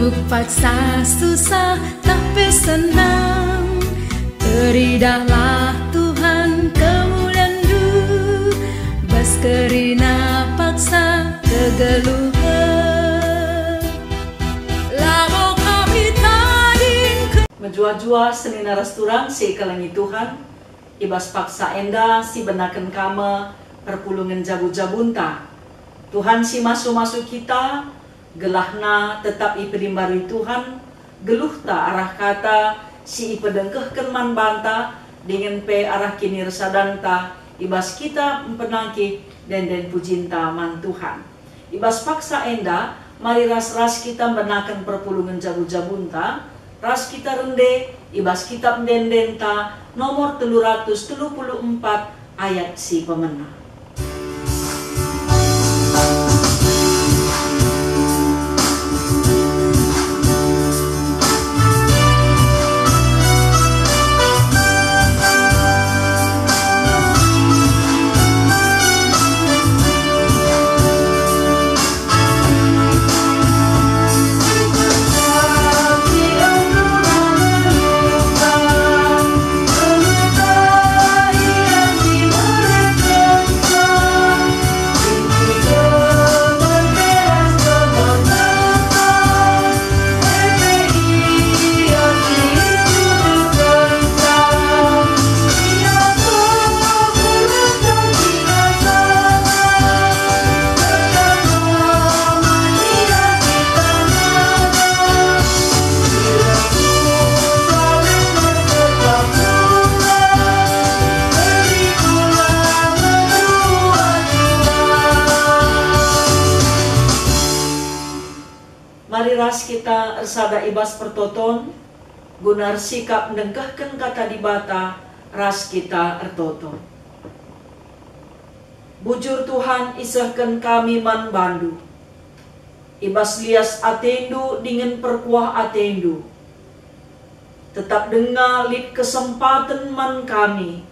Hidup paksa susah tapi senang, teridahlah Tuhan kemuliaan du, bas kerina paksa kegeluhan. Labo kami tading menjua-jua senina restoran si kalangi Tuhan, ibas paksa enda si benakan kama perpulungan jabu-jabunta. Tuhan si masuk-masuk kita, gelahna tetap ipedimbari Tuhan, geluh ta arah kata si ipedengkehken man banta dengan pe arah kini resadanta ibas kita mempenangki dan pujinta man Tuhan. Ibas paksa enda mari ras-ras kita menakan perpulungan jabu-jabunta, ras kita rende ibas kitab dendenta nomor 334 ayat si pemenang. Mari ras kita ersada ibas pertoton, gunar sikap mendengkahkan kata dibata, ras kita ertoton. Bujur Tuhan isahkan kami man bandu, ibas lias atendu dengan perkuah atendu. Tetap dengar lip kesempatan man kami,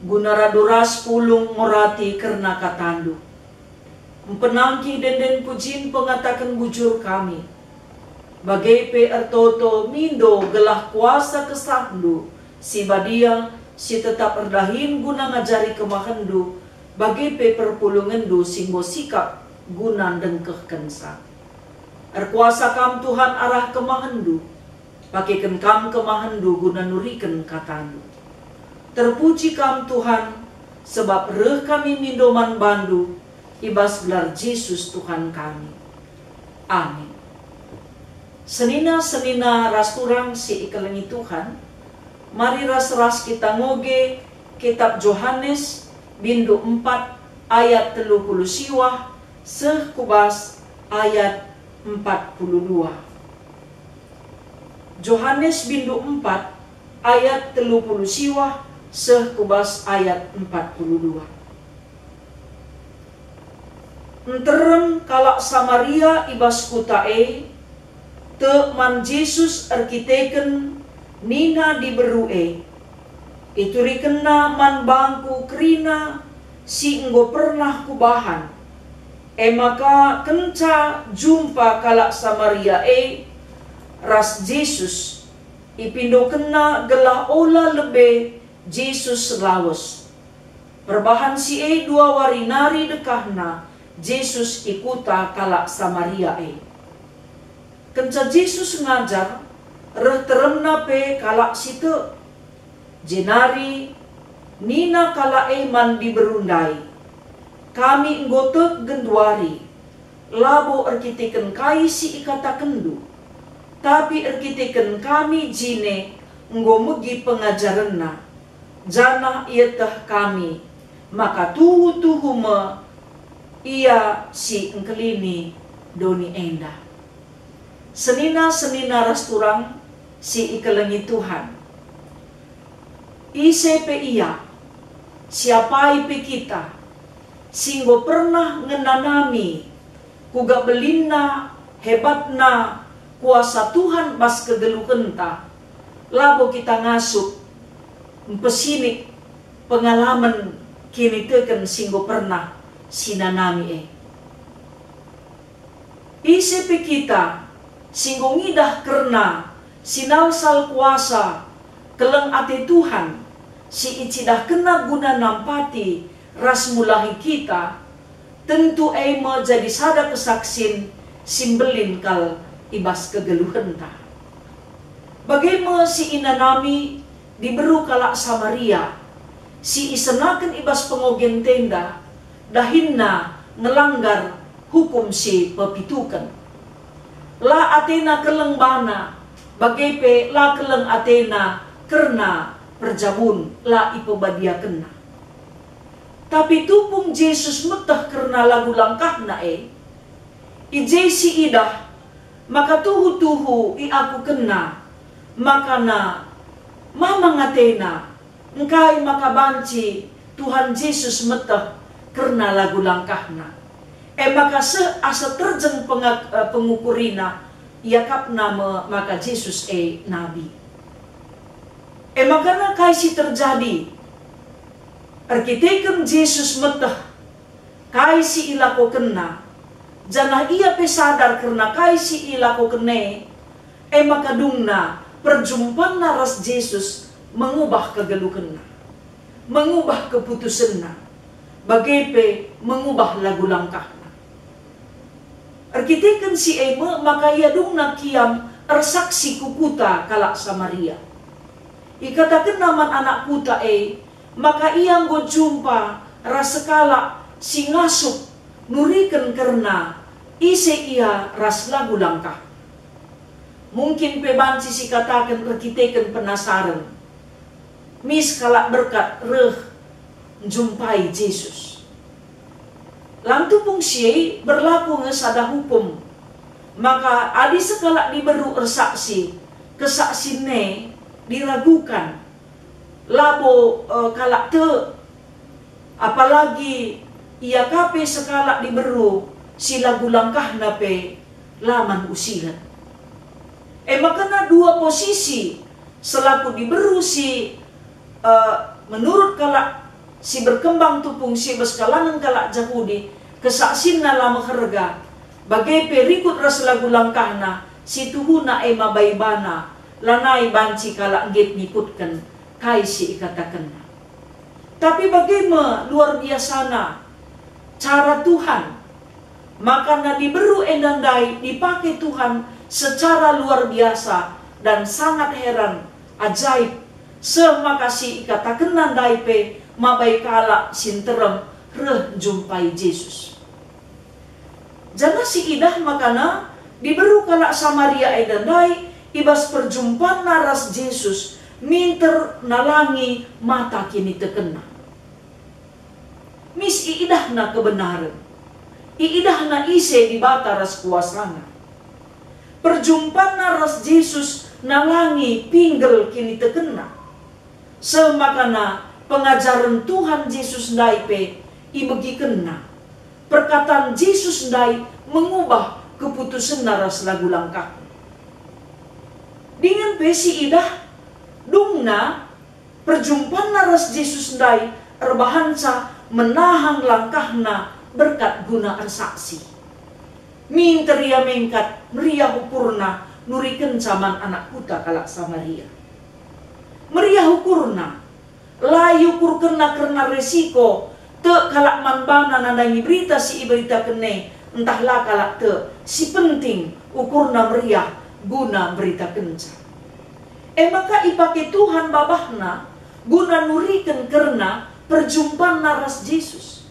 gunar aduras pulung morati karena katandu. Mempenangki dan pujin pengatakan bujur kami. Bagai pe ertoto mindo gelah kuasa kesahdu, si badia si tetap erdahin guna ngajari kemahendu, bagai pe perpulungan du singgo sikap guna dengkeh kensa. Erkuasa kam Tuhan arah kemahendu, pakaikan kam kemahendu guna nuriken katandu. Terpuji kam Tuhan, sebab reh kami mindoman bandu, ibas gelar Yesus Tuhan kami. Amin. Senina-senina ras turang si ikalengi Tuhan, mari ras-ras kita ngoge kitab Yohanes bindu 4 ayat 30 siwah sekubas ayat 42. Yohanes bindu 4 ayat 30 siwah sekubas ayat 42. Enterem kalak Samaria ibas kutae, te man Jesus arkiteken nina diberue. Ituri kena man bangku krina si enggo pernah kubahan. Maka kenca jumpa kalak Samaria ras Jesus. Ipindo kena gelah ola lebe Jesus lawas. Perbahan si dua warinari dekahna. Jesus ikuta kalak Samaria Kenca Jesus ngajar, reh teremna pe kalak situ. Jenari, nina kalak man diberundai. Kami nggotek genduari. Labo erkitiken kai si ikata kendu. Tapi erkitiken kami jine nggo megi pengajarenna. Janah ietah kami, maka tuhu-tuhu me ia si engkelini doni enda. Senina-senina ras turang si ikelengi Tuhan. Isepe ia, siapa ipe kita, singgo pernah ngenanami, kuga belinna, hebatna, kuasa Tuhan bas kegelukenta, labo kita ngasuk, mpesinik, pengalaman kini teken singgo pernah, sinanami Isepe kita singongidah karena sinalsal kuasa keleng ate Tuhan si icidah kena guna nampati ras mulahi kita, tentu ema jadi sada kesaksin simbelin kal ibas kegeluhenta. Bagaimana si inanami diberu kalak Samaria, si isenaken ibas pengogen tenda, dahinna ngelanggar hukum si pepitukan. La Athena keleng bana, bagepe la keleng Athena karena perjabun la ipobadia kena. Tapi tupung Yesus metah karena lagu langkahna ije si idah, maka tuhu-tuhu i aku kena, makana mamang Athena, engkai maka banci Tuhan Yesus metah karena lagu langkahna. Maka asa terjeng pengukurina, yakap nama maka Yesus nabi. Makana kaisi terjadi, arkiteken Yesus metah, kaisi ilako kena, janah ia pesadar karena kaisi ilako kene, maka dungna perjumpaan naras Yesus mengubah kegelukenna, mengubah keputusanna, bagepe mengubah lagu langkahna. Arkiteken si maka ia dungna kiam ersaksi kukuta kalak Samaria. Ikatakan naman anak kuta maka ia nggo jumpa rasekala si ngasup nuriken karena ise ia ras lagu langkah. Mungkin pebanci si katakan rekiteken penasaran. Mis kalak berkat reh jumpai Yesus. Lantu pung si berlaku ngesada hukum. Maka adi sekala diberu ersaksi, kesaksine diragukan. Labo kalak te, apalagi ia kape sekala diberu si lagu langkah nape laman usilan. Makana dua posisi selaku diberu si menurut kalak si berkembang tupung si beskalangan kalak Yahudi kesaksinna lama harga bagai perikut ras lagu langkahna si tuhuna mabaibana lanai banci kalak git ngikutkan kai si ikatakan. Tapi bagaimana luar biasana cara Tuhan, maka na diberu endandai dipakai Tuhan secara luar biasa dan sangat heran, ajaib. Semakasih ikatakan nandai pe mabai kalak sinterem reh jumpai Yesus. Jana si idah makana diberu kalak Samaria endandai ibas perjumpaan naras Yesus minter nalangi mata kini tekena. Mis iidahna kebenaran, iidahna ise di bataras kuasana. Perjumpaan naras Yesus nalangi pinggel kini tekena. Semakana pengajaran Tuhan Yesus daipe ibegi kena. Perkataan Yesus dai mengubah keputusan naras lagu langkah. Dengan pesi idah dungna perjumpaan naras Yesus dai erbahansa menahang langkahna berkat gunaan saksi. Minteria mengkat meriah ukurna nuriken zaman anak kuta kalak Samaria. Meriah ukurna layu kur kena karena resiko te kalak manbana nandangi berita si berita kene entahlah kalak te si penting ukurna meriah guna berita kenca. Maka ipake Tuhan babahna guna nuriken karena perjumpaan naras Yesus.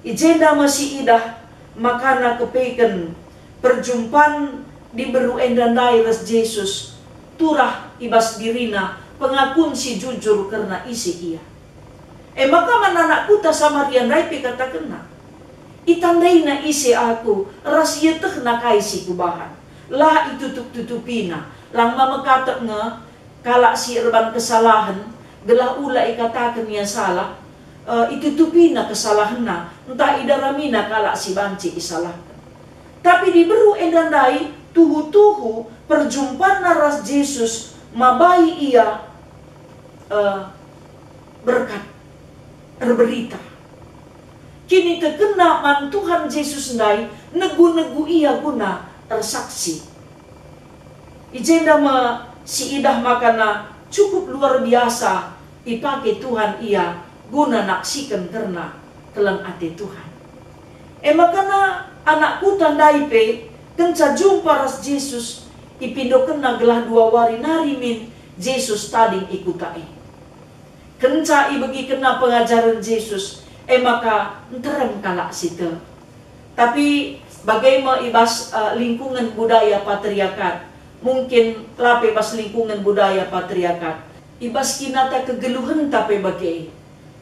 Ijenda masih idah makana kepeken perjumpaan diberu endandai ras Yesus turah ibas dirina pengakun si jujur karena isi ia. Maka mananak kuta Samaria naipe katakena itandaina isi aku ras ia tehna kaisi kubahan lah itu tutupina lang mamakatak nga kalak si erban kesalahan gelah ula ikatakan niya salah, itutupina kesalahan na, entah idaramina kalak si banci isalahkan. Tapi diberu endandai tuhu-tuhu perjumpaan naras Yesus mabai ia berkat berberita. Kini terkena man Tuhan Yesus ndai negu-negu ia guna tersaksi. Ijenda si idah makana cukup luar biasa dipakai Tuhan ia guna naksikan karena kelang ate Tuhan. Makana anakku tandai pe kenca jumpa ras Yesus ipindo kena gelah 2 wari nari min Yesus tading ikutai. Kenca ibagi kena pengajaran Yesus maka enterem kalak sita. Tapi bagaimana ibas lingkungan budaya patriarkat, mungkin lape bas lingkungan budaya patriarkat, ibas kinata kegeluhan tapi bagai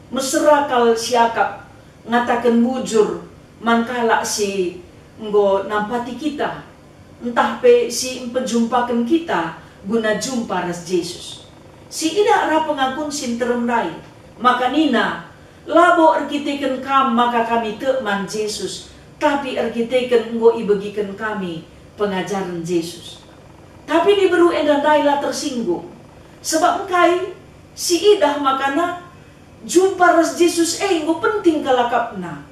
mesra kal siakap ngatakan bujur mangkala si nggo nampati kita, entah pe si penjumpakan kita guna jumpa ras Yesus. Si ida ra pengakun sin teremrai, maka nina labo arkiteken kam maka kami tekman Yesus, tapi arkiteken nggo ibagikan kami pengajaran Yesus. Tapi di beru edan daila tersinggung, sebab engkai si idah makana jumpa ras Yesus nggo penting kalakapna,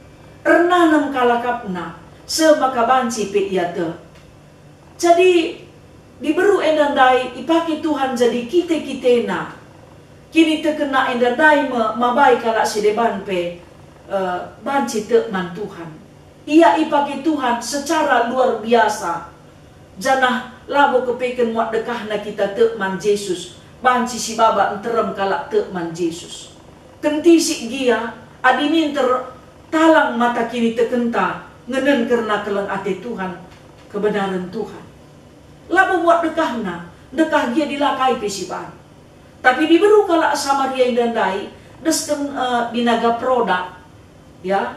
ernanam kalakapna, semaka banci pe iate. Jadi diberu endandai ipake Tuhan jadi kita-kitena. Kini terkena endandai mabai kalak sideban pe banci tekman Tuhan. Ia ipake Tuhan secara luar biasa. Janah labo kepeken muat dekahna kita tekman Yesus. Banci si baba enterem kalak tekman Yesus. Kenti si gia adimin talang mata kini terkenta ngenen karena kelang ate Tuhan, kebenaran Tuhan. Labo buat dekahna, dekah dia dilakai pesipan. Tapi diberu kalak Samaria indandai, desken binaga produk, ya,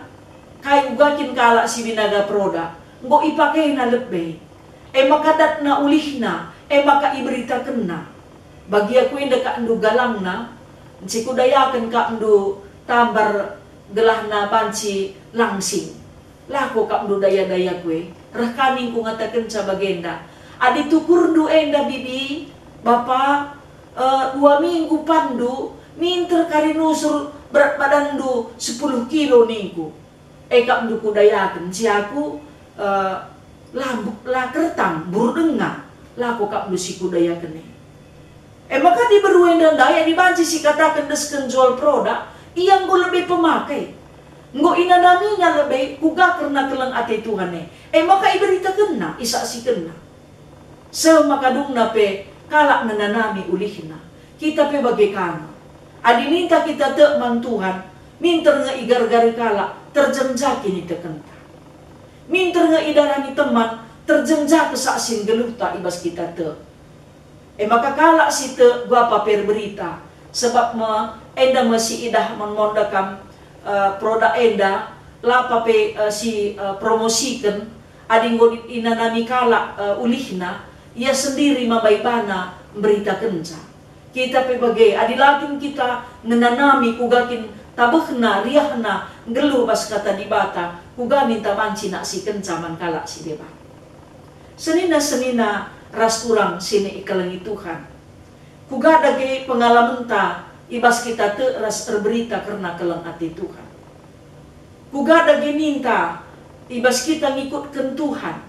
kai ugakin kalak si binaga produk, nggo ipakai na lebih, makadat na ulihna, maka iberita kena. Bagi aku yang dekat endu galangna, si kudayakan ka endu tambar gelahna banci langsing. Lako ka endu daya-daya kue, rekaning ku ngatakan sa bagenda. Adi tukur du enda bibi, bapa 2 minggu pandu, minter kari nusur berat badan du 10 kilo ningku. Kak du kudayakan, si aku lambuk lah kertang, buru dengar, laku kak du si kudayakan ni. Maka di beruen dan daya dibanci si katakan desken jual produk, yang gue lebih pemakai. Nggo inanaminya lebih, kuga karena kelang ate Tuhan ni. Maka iberita kena, isa si kena. Semakadung na pe kalak menanami ulihna. Kita pe bagaikan. Adi minta kita tekman Tuhan, minter nga igar-gari kalak, terjenjaki ni tekenta. Minter nga idarani teman, terjenjak kesaksin geluta ibas kita te. Maka kalak si te gua paper berita. Sebab enda masih idah menmondakam produk enda, lapa pe si promosikan, adi nggo inanami kalak ulihna, ia sendiri mabaibana berita kenca. Kita pe bagai adilakin kita menanami kugakin tabehna riahna ngelu bas kata dibata kugani tabanci nak si kenca man kalak si deba. Senina ras kurang sini ikalangi Tuhan. Kuga dage pengalaman ta ibas kita te ras berita karena kelang ati Tuhan. Kuga dage minta ibas kita ngikutkan Tuhan.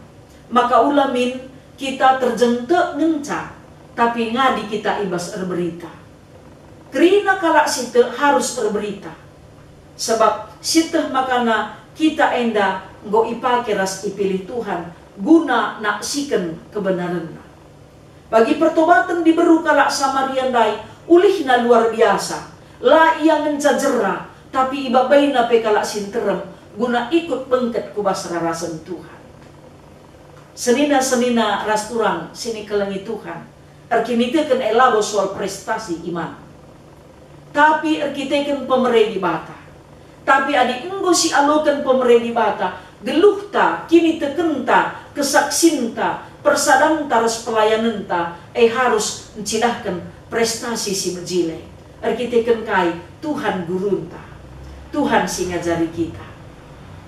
Maka ulamin kita terjentek ngenca, tapi ngadi kita ibas berita. Kerina kalak site harus berita. Sebab site makana kita enda nggo ipake ras ipilih Tuhan guna naksikan kebenaran. Bagi pertobatan diberu kalak Samaria dai ulihna luar biasa. La ia ngencajera, tapi ibabaina pe kalak sinterem guna ikut bengket kubas rarasan Tuhan. Senina ras turang sini kelangi Tuhan. Erkinitekan elabo soal prestasi iman. Tapi erkitekan pemeredi bata. Tapi adi enggo si alokan pemeredi bata. Geluhta, kini tekenta, kesaksinta, persadanta ras pelayananta. Harus mencidahkan prestasi si mejile. Erkitekan kai Tuhan gurunta. Tuhan si ngajari kita.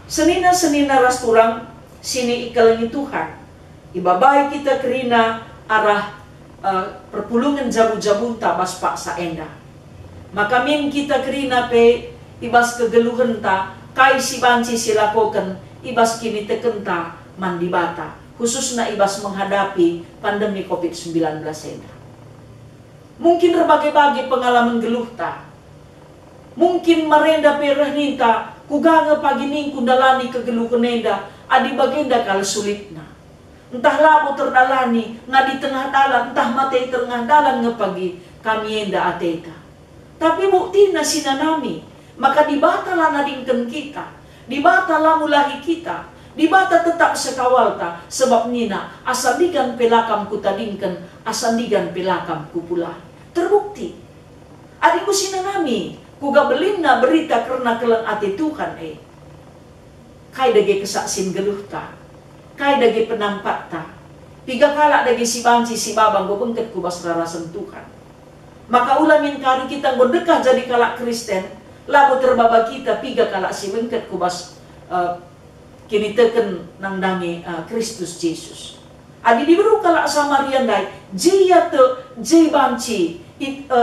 Senina ras turang sini ikalangi Tuhan. Ibabai kita kerina arah perpulungan jabu-jabunta bas paksa enda. Maka min kita kerina pe ibas kegeluhan ta kai si banci silakokan ibas kini tekenta mandibata. khususnya ibas menghadapi pandemi COVID-19 ini. Mungkin berbagai-bagai pengalaman geluh ta. Mungkin merenda perah ninta, kuganga pagi ningku dalani kegeluh kenenda, adi bagenda kala sulitna. Entah labo terdalani, ngadi tengah dalan, entah mate tengah dalan ngepagi, kami enda ateta. Tapi bukti na sinanami, maka dibatalah nadingken kita, dibatalah mulahi kita, dibata tetap sekawalta, sebab nina asandigan pelakam kutadingken, asandigan pelakam kupula. Terbukti. Adikku sinanami, kuga belinna berita karena keleng ati Tuhan Kai dage kesaksin geluh ta, kai dage penampak ta, piga kalak dage si banci si babang go bengket ku bas rarasan Tuhan. Maka ulamin kari kita berdekah jadi kalak Kristen, labu terbaba kita piga kalak si bengket ku bas kini teken nangdangi Kristus Yesus. Adi diberi kalak Samarian dai, jia te jai banci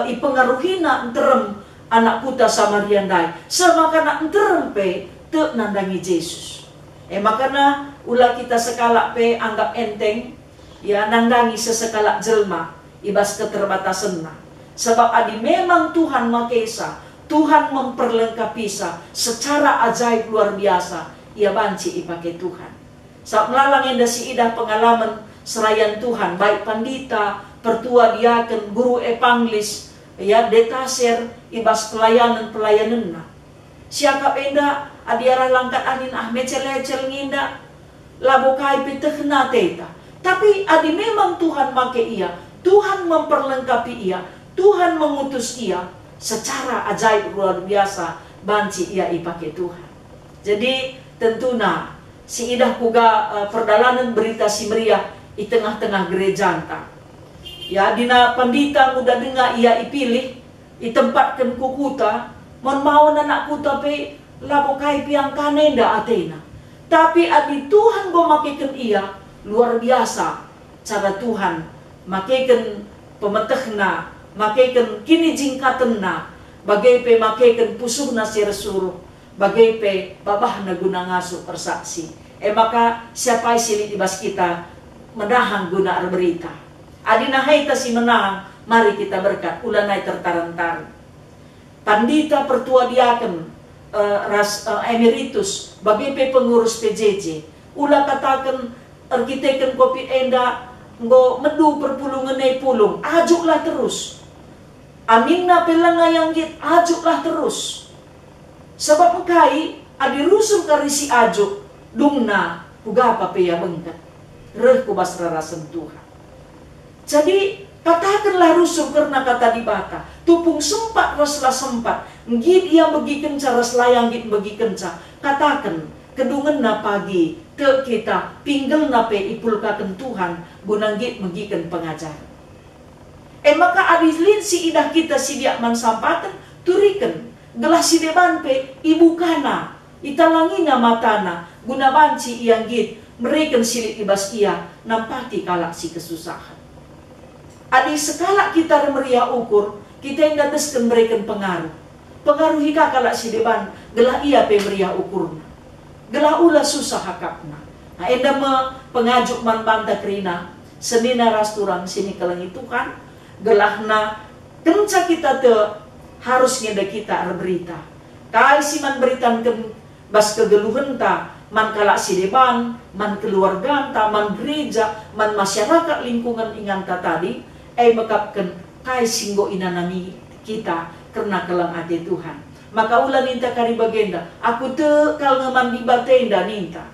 ipengaruhina enterem anak puta Samarian dai, semakana enterem pe te nandangi Yesus. Makana ulah kita sekalak pe anggap enteng, ya nandangi sesekalak jelma ibas keterbatasanna. Sebab adi memang Tuhan makesa, Tuhan memperlengkapi secara ajaib luar biasa, ia banci ipake Tuhan. Saat melalang yang dasi idah pengalaman serayan Tuhan, baik pandita, pertua diaken, guru epanglis, ya detaser, ibas pelayanan-pelayanan. Siakap enda, adiarah langkat anin mecel-ecel nginda, labo kai petehna teta. Tapi adi memang Tuhan make ia, Tuhan memperlengkapi ia, Tuhan mengutus ia, secara ajaib luar biasa, banci ia ipake Tuhan. Jadi tentunya si idah kuga perdalanan berita si meriah di tengah-tengah gereja anta. Ya dina pandita muda dengar ia ipilih itempatkan kukuta mon mau anak kuta pe labo kai piang kanenda atena. Tapi adi Tuhan go makekan ia luar biasa cara Tuhan makekan pemetehna, makekan kini jingkatenna, bagai pe makekan pusuhna si resuruh, bagai pe babah na guna ngasuh persaksi. Maka siapa silit ibas kita menahang guna berita. Adina haita si menahang, mari kita berkat ulanai tertaran-taran. Pandita pertua diaken emeritus bagai pe pengurus PJJ, ulah katakan arkiteken kopi enda ngo medu perpulungan pulung, ajuklah terus. Aminna pelangayang git, ajuklah terus. Sebab kai adi rusul karisi ajuk dungna kugapa pe ya bengkat. Reh kubas rarasan Tuhan. Jadi katakanlah rusuh karena kata dibata. Tupung sempat raslah sempat. Ngid ia bagi kenca raslayang git bagi kenca. Katakan kedungan na pagi te kita pinggel na pe ipulkaken Tuhan gunang git megiken pengajar. Maka adilin si idah kita si diakman sampatan turiken gelah si deban pe ibu kana italangina matana guna banci iang git mereka silik ibas ia nampati kalak si kesusahan. Adi sekalak kita meriah ukur, kita yang dateskan mereka pengaruh. Pengaruh hika kalak si deban, gelah ia pe meriah ukurna. Gelah ulah susah hakapna. Nah enda me pengajuk man banta krina, senina rasturang sini kelengi Tuhan, gelahna kenca kita te harus ngeda kita berita. Kai si man beritan ken bas kegeluhan ta, man kalak si deban, man keluarga anta, man gereja, man masyarakat lingkungan inganta tadi, mekapkan kai singgo inanami kita karena kelang ade Tuhan. Maka ulah ninta kari bagenda, aku te kal ngeman di batenda ninta.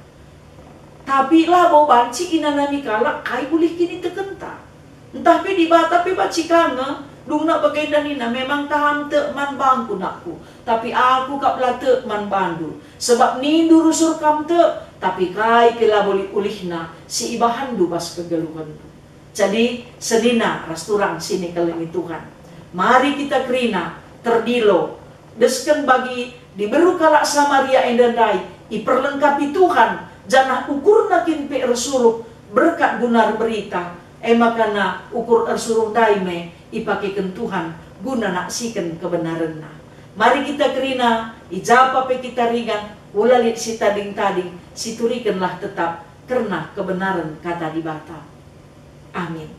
Tapi lah bau banci inanami kalak kai boleh kini tekenta. Entah pe di bata pe baci kange, dung nak bagenda nina memang taham te man bangku nakku. Tapi aku kap late man bandu. Sebab nindu rusur kam te, tapi kai pila boleh ulihna si ibahandu pas kegeluhan tu. Jadi sedina rasturang sini kelengi Tuhan. Mari kita kerina terdilo desken bagi diberu kalak Samaria endandai iperlengkapi Tuhan janah ukur nakin pe ersuruh berkat gunar berita makana ukur ersuruh daime ipakekan Tuhan guna naksikan kebenaranna. Mari kita kerina ijapa pe kita ringan ulalit si tading-tading siturikanlah tetap karena kebenaran kata dibata. Amin.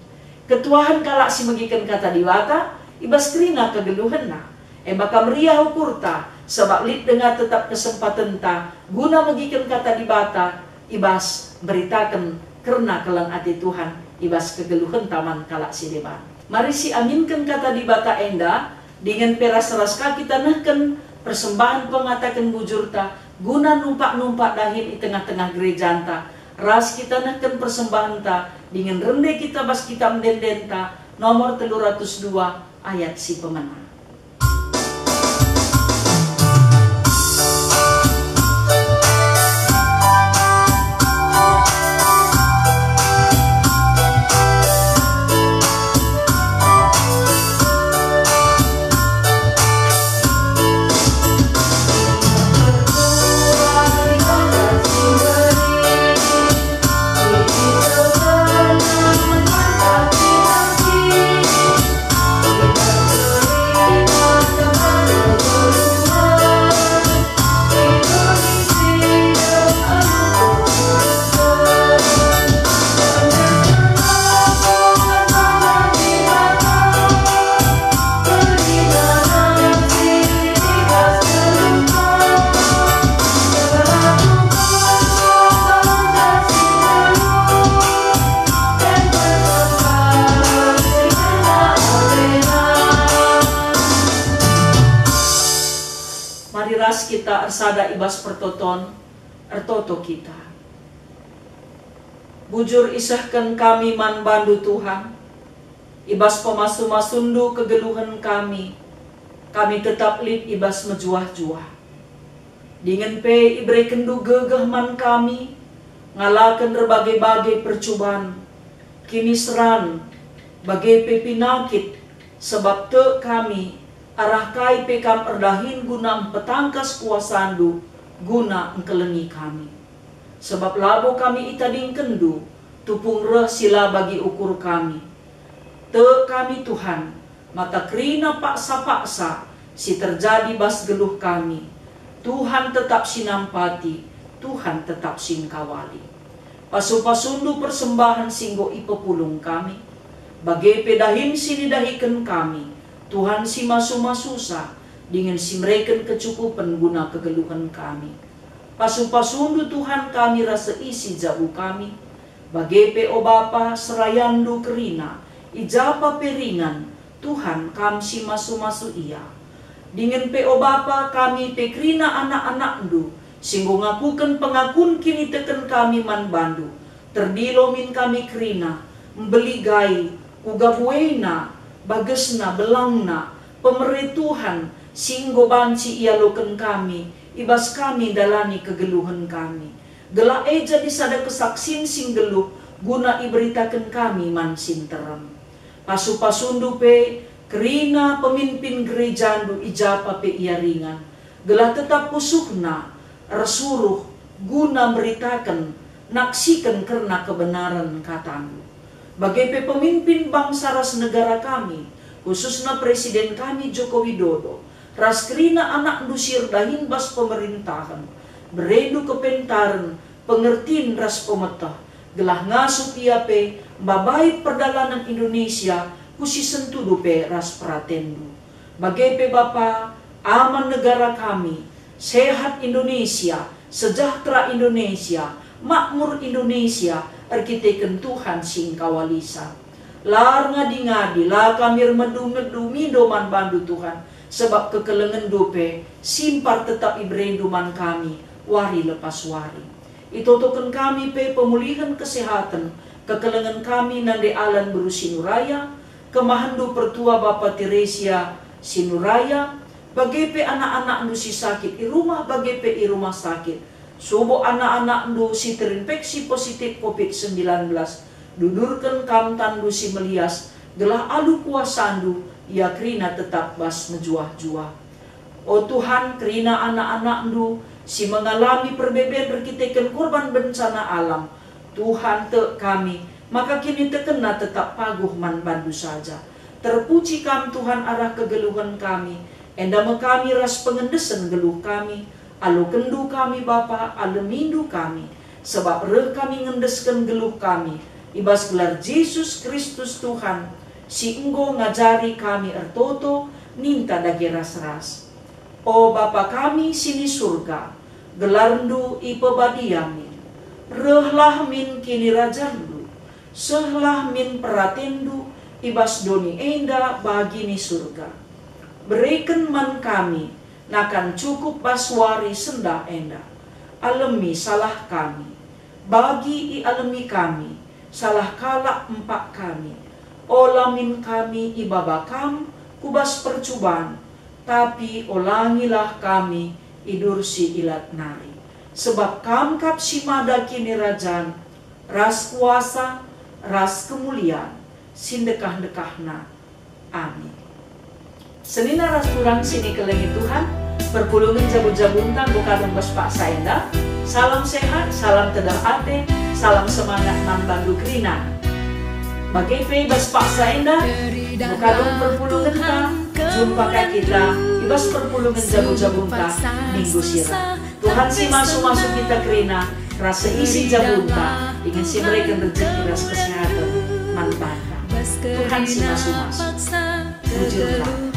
Ketuahan kalak si megikan kata dibata, ibas kerina kegeluhenna. Baka meriah ukurta, sebab lid dengar tetap kesempatan ta, guna megikan kata dibata, ibas beritakan karena kelang ati Tuhan, ibas kegeluhan taman kalak si deban. Mari si aminkan kata dibata enda, dengan peras-ras kaki tanahkan persembahan pengatakan bujur ta, guna numpak-numpak dahin di tengah-tengah gereja ta. Ras kita nahkan persembahan ta, dengan rende kita bas kita mendenden ta, nomor 302 ayat si pemenang. Kita ersada ibas pertoton ertoto kita. Bujur isahkan kami man bandu Tuhan, ibas pemasu-masundu kegeluhan kami tetap lid ibas mejuah-juah. Dengan pe ibre kendu gegeh man kami, ngalakan berbagai-bagai percobaan, kini seran, bagai pe pinakit, sebab te kami arah kai pekam erdahin guna petangkas kuasandu guna engkelengi kami. Sebab labo kami itading kendu tupung reh sila bagi ukur kami. Te kami Tuhan mata kerina paksa-paksa si terjadi bas geluh kami. Tuhan tetap sinampati, Tuhan tetap singkawali. Pasu-pasundu persembahan singgo ipepulung kami. Bagai pedahin sinidahikan kami. Tuhan si masu-masusa dengan si mereka kecukupan guna kegeluhan kami. Pasu-pasundu Tuhan kami rasa isi jabu kami. Bagai pe o Bapa serayandu kerina, ijapa peringan, Tuhan kami si masu-masu iya. Dengan pe o Bapa kami pe kerina anak-anakdu, singgo ngakukan pengakun kini teken kami man bandu. Terdilomin kami kerina, membeli gai, uga buena, bagesna belangna pemerintah Tuhan singgo banci ialoken kami ibas kami dalani kegeluhan kami gela eja disada kesaksin sing geluh guna iberitakan kami man sinterem. Pasu-pasundu pe kerina pemimpin gerejandu ijapa pe iaringan gela tetap pusuhna resuruh guna beritakan naksikan karena kebenaran katandu. Bagai pemimpin bangsa ras negara kami, khususnya Presiden kami Joko Widodo, ras kerina anak dusir dahin bas pemerintahan, beredu kepentaran, pengertiin ras pemetah, gelah ngasup ia pe, babai perdalanan Indonesia, kusi sentudu pe ras pratendu. Bagai pe Bapa, aman negara kami, sehat Indonesia, sejahtera Indonesia, makmur Indonesia, arkiteken Tuhan sing kawalisa. Lar ngadi-ngadi, la kamir medu-medu mindoman bandu Tuhan, sebab kekelengan dope, simpar tetap ibrenduman kami, wari lepas wari. Itotoken kami pe pemulihan kesehatan, kekelengan kami nande alan beru sinuraya, kemahandu pertua Bapa Teresia sinuraya, bagi pe anak-anak nu si sakit, i rumah bagi pe i rumah sakit, subo anak-anak ndu si terinfeksi positif COVID-19, dudurkan kam tandu si melias, gelah alu kuasandu, ia kerina tetap bas mejuah-juah. O Tuhan, kerina anak-anak ndu si mengalami perbeben berkitekan korban bencana alam, Tuhan te kami, maka kini tekena tetap paguh man bandu saja. Terpuji kam Tuhan arah kegeluhan kami, endama kami ras pengendesan geluh kami, alu kendu kami Bapa, alu mindu kami, sebab reh kami ngendesken geluh kami, ibas gelar Yesus Kristus Tuhan, si enggo ngajari kami ertoto, ninta dagi ras-ras. O Bapa kami sini surga, gelarndu ipebadiamin, rehlah min kini rajandu, sehlah min peratendu, ibas doni enda bagi ni surga. Berikan man kami, nakan cukup baswari senda enda, alemi salah kami, bagi i alemi kami, salah kalak empak kami, olamin kami ibabakam, kubas percubaan, tapi olangilah kami idursi ilat nari. Sebab kamkap simada kini rajan, ras kuasa, ras kemuliaan, sindekah-dekahna. Amin. Senina ras kurang sini kelengi Tuhan, perpulungan jabu-jabuntan bukadong bas Pak Saenda. Salam sehat, salam tedah ate, salam semangat man bandu krina. Bagai pe bas Pak Saenda, bukadong perpulungan ta, jumpa kita, ibas perpulungan jabu-jabunta minggu sirah. Tuhan si masuk-masuk kita krina, rasa isi jabunta, ingin si mereka rezeki ras kesehatan, manfaat. Tuhan si masuk-masuk, wujudlah.